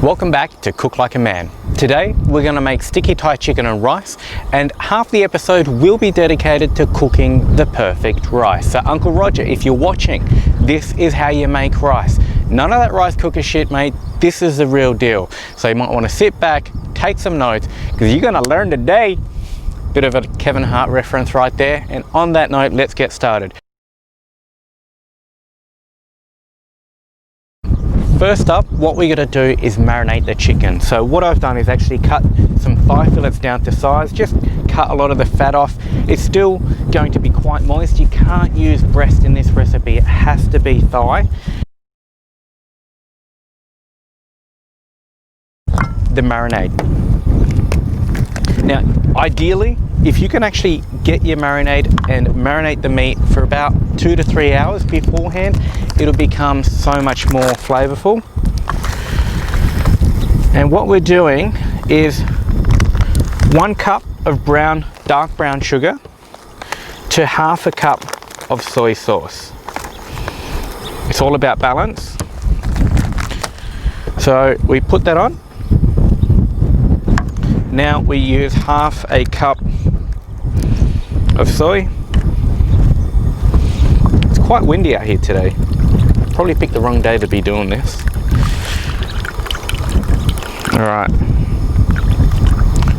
Welcome back to Cook Like a Man. Today we're going to make sticky Thai chicken and rice, and half the episode will be dedicated to cooking the perfect rice. So Uncle Roger, if you're watching, this is how you make rice. None of that rice cooker shit, mate. This is the real deal. So you might want to sit back, take some notes, because you're going to learn today. Bit of a Kevin Hart reference right there. And on that note, let's get started. First up, what we're going to do is marinate the chicken. So what I've done is actually cut some thigh fillets down to size, just cut a lot of the fat off. It's still going to be quite moist. You can't use breast in this recipe, it has to be thigh. The marinade. Now, ideally, if you can actually get your marinade and marinate the meat for about 2 to 3 hours beforehand, it'll become so much more flavorful. And what we're doing is 1 cup of dark brown sugar to half a cup of soy sauce. It's all about balance. So we put that on. Now we use half a cup of soy. It's quite windy out here today. Probably picked the wrong day to be doing this. All right.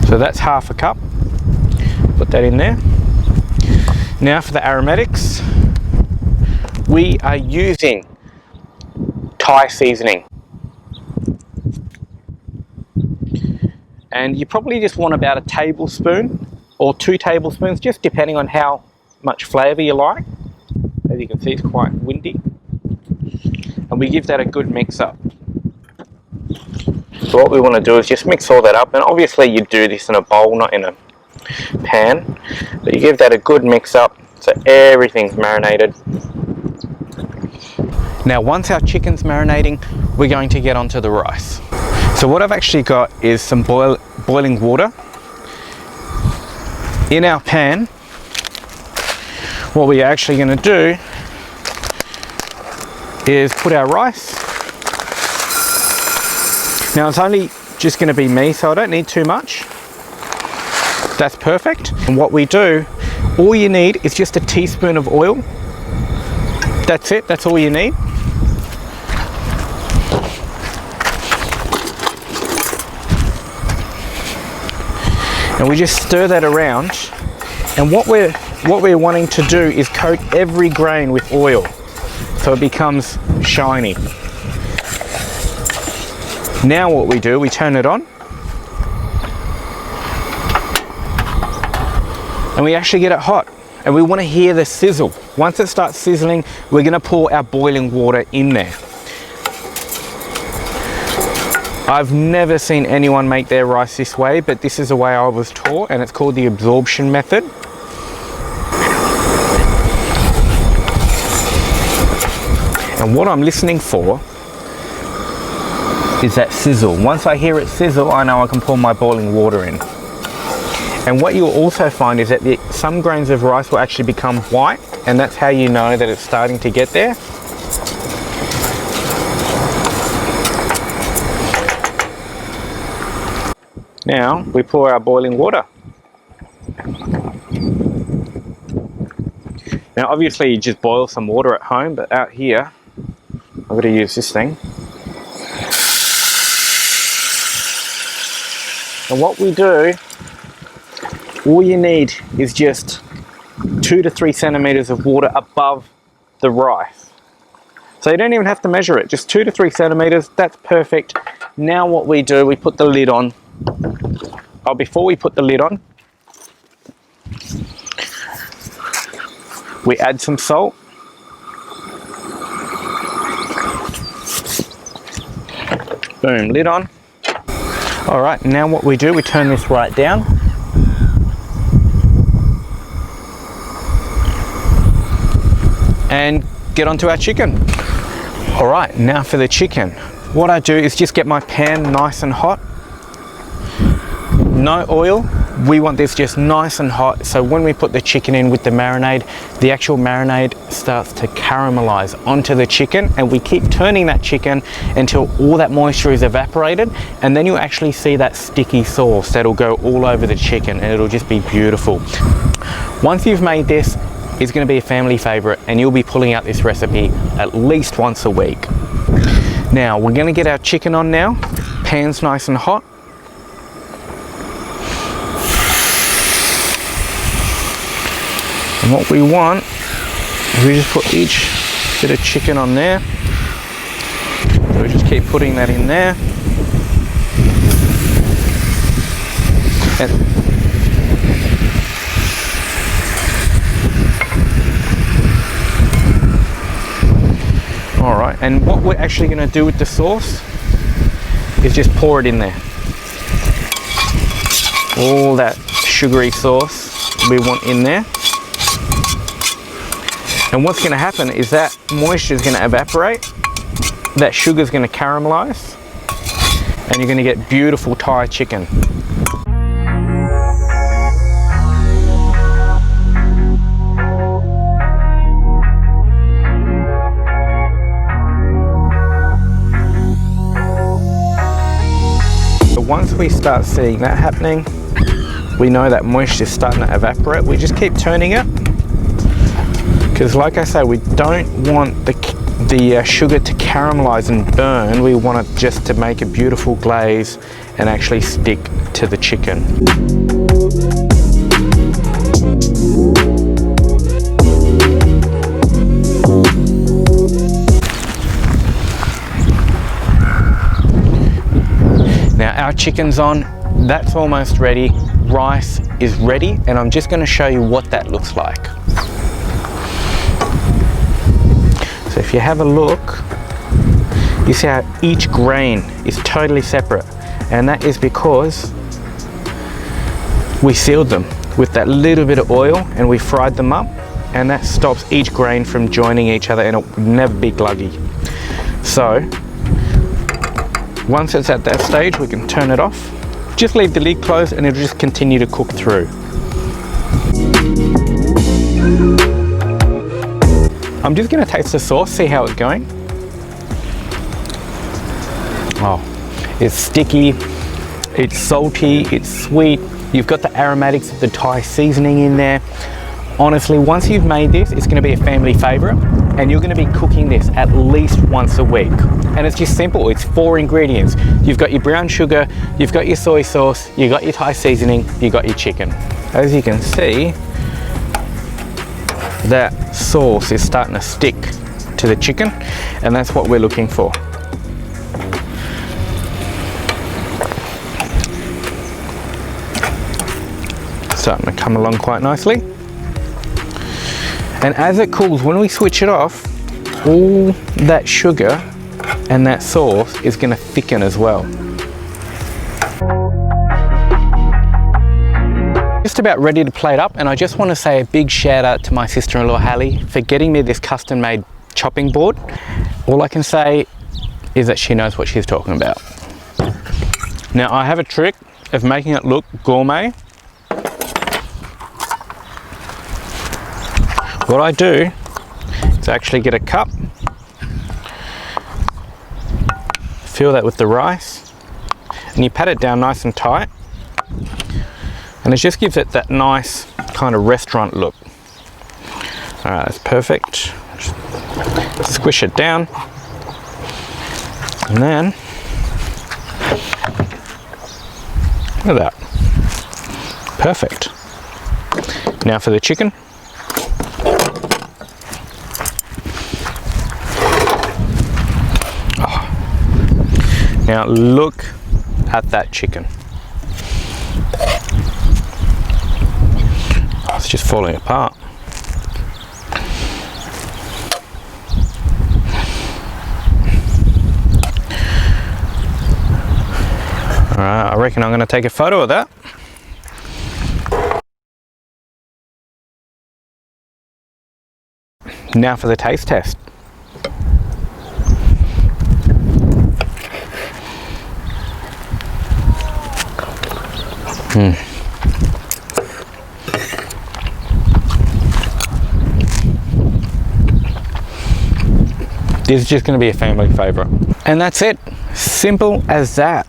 So that's half a cup. Put that in there. Now for the aromatics, we are using Thai seasoning. And you probably just want about 1 tablespoon or 2 tablespoons, just depending on how much flavour you like. As you can see, it's quite windy. And we give that a good mix up. So what we want to do is just mix all that up, and obviously you do this in a bowl, not in a pan. But you give that a good mix up so everything's marinated. Now once our chicken's marinating, we're going to get onto the rice. So what I've actually got is some boiling water. In our pan, what we're actually going to do is put our rice. Now it's only just going to be me, so I don't need too much. That's perfect. And what we do, all you need is just a teaspoon of oil. That's it, that's all you need. And we just stir that around, and what we're wanting to do is coat every grain with oil so it becomes shiny. Now what we do, we turn it on and we actually get it hot, and we want to hear the sizzle. Once it starts sizzling, we're going to pour our boiling water in there. I've never seen anyone make their rice this way, but this is the way I was taught, and it's called the absorption method. And what I'm listening for is that sizzle. Once I hear it sizzle, I know I can pour my boiling water in. And what you'll also find is that some grains of rice will actually become white, and that's how you know that it's starting to get there. Now we pour our boiling water. Now obviously you just boil some water at home, but out here I've got to use this thing. And what we do, all you need is just 2 to 3 centimeters of water above the rice. So you don't even have to measure it, just 2 to 3 centimeters, that's perfect. Now what we do, we put the lid on. Oh, before we put the lid on, we add some salt. Boom, lid on. All right, now what we do, we turn this right down. And get onto our chicken. All right, now for the chicken. What I do is just get my pan nice and hot. No oil, we want this just nice and hot, so when we put the chicken in with the marinade, the actual marinade starts to caramelize onto the chicken, and we keep turning that chicken until all that moisture is evaporated, and then you'll actually see that sticky sauce that'll go all over the chicken, and it'll just be beautiful. Once you've made this, it's going to be a family favorite, and you'll be pulling out this recipe at least once a week. Now we're going to get our chicken on now. Pan's nice and hot. And what we want is we just put each bit of chicken on there. So we just keep putting that in there. And all right, and what we're actually going to do with the sauce is just pour it in there. All that sugary sauce we want in there. And what's going to happen is that moisture is going to evaporate, that sugar is going to caramelize, and you're going to get beautiful Thai chicken. Once we start seeing that happening, we know that moisture is starting to evaporate. We just keep turning it, because like I say, we don't want the sugar to caramelize and burn. We want it just to make a beautiful glaze and actually stick to the chicken. Now our chicken's on, that's almost ready, rice is ready, and I'm just going to show you what that looks like. So if you have a look, you see how each grain is totally separate, and that is because we sealed them with that little bit of oil and we fried them up, and that stops each grain from joining each other and it will never be gluggy. So once it's at that stage, we can turn it off. Just leave the lid closed and it'll just continue to cook through. I'm just going to taste the sauce, see how it's going. Oh, it's sticky, it's salty, it's sweet. You've got the aromatics of the Thai seasoning in there. Honestly, once you've made this, it's going to be a family favorite, and you're going to be cooking this at least once a week. And it's just simple, it's 4 ingredients. You've got your brown sugar, you've got your soy sauce, you've got your Thai seasoning, you've got your chicken. As you can see, that sauce is starting to stick to the chicken, and that's what we're looking for. Starting to come along quite nicely. And as it cools, when we switch it off, all that sugar and that sauce is going to thicken as well. Just about ready to plate up, and I just want to say a big shout out to my sister-in-law Hallie for getting me this custom made chopping board. All I can say is that she knows what she's talking about. Now I have a trick of making it look gourmet. What I do is actually get a cup, fill that with the rice, and you pat it down nice and tight, and it just gives it that nice kind of restaurant look. All right, that's perfect. Just squish it down, and then look at that. Perfect. Now for the chicken. Now look at that chicken. Oh, it's just falling apart. Alright, I reckon I'm going to take a photo of that. Now for the taste test. This is just going to be a family favorite. And that's it. Simple as that.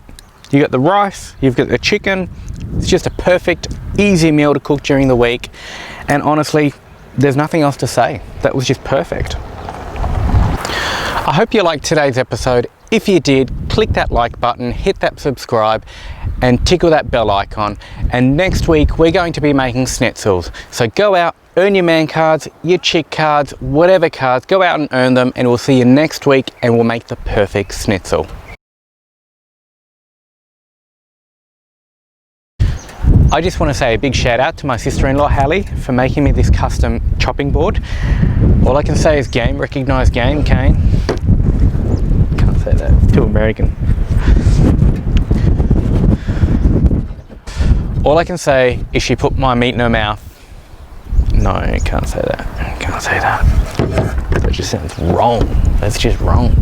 You got the rice, you've got the chicken. It's just a perfect, easy meal to cook during the week. And honestly, there's nothing else to say. That was just perfect. I hope you liked today's episode. If you did, click that like button, hit that subscribe, and tickle that bell icon. And next week, we're going to be making schnitzels. So go out, earn your man cards, your chick cards, whatever cards, go out and earn them, and we'll see you next week, and we'll make the perfect schnitzel. I just want to say a big shout out to my sister-in-law Hallie for making me this custom chopping board. All I can say is game, recognise game, Kane. Can't say that, it's too American. All I can say is she put my meat in her mouth. No, can't say that, can't say that. That just sounds wrong, that's just wrong.